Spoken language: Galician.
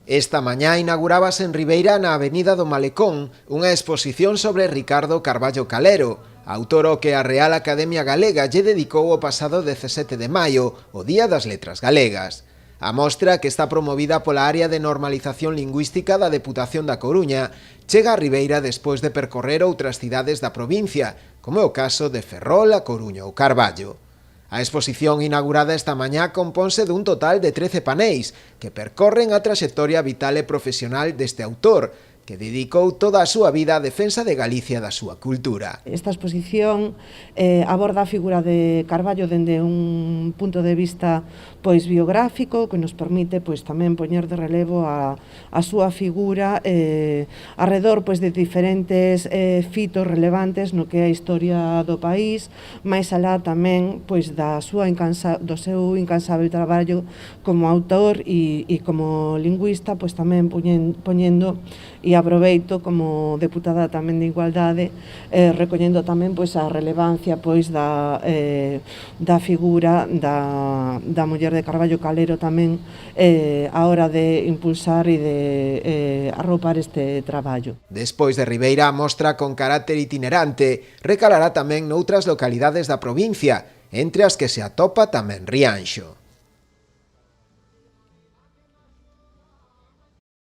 Esta mañá inaugurábase en Ribeira, na Avenida do Malecón, unha exposición sobre Ricardo Carballo Calero, autor ao que a Real Academia Galega lle dedicou o pasado 17 de maio, o Día das Letras Galegas. A mostra, que está promovida pola Área de Normalización Lingüística da Deputación da Coruña, chega a Ribeira despois de percorrer outras cidades da provincia, como é o caso de Ferrol, A Coruña ou Carballo. A exposición inaugurada esta mañá componse dun total de 13 paneis que percorren a traxectoria vital e profesional deste autor, que dedicou toda a súa vida á defensa de Galicia e da súa cultura. Esta exposición aborda a figura de Carballo dende un punto de vista biográfico, que nos permite tamén poñer de relevo a súa figura arredor de diferentes fitos relevantes no que é a historia do país, máis alá tamén do seu incansável traballo como autor e como lingüista, tamén poñendo e aproveito como deputada tamén de Igualdade, recoñendo tamén a relevancia da figura da muller de Carballo Calero tamén a hora de impulsar e de arropar este traballo. Despois de Ribeira, a mostra con carácter itinerante recalará tamén noutras localidades da provincia, entre as que se atopa tamén Rianxo.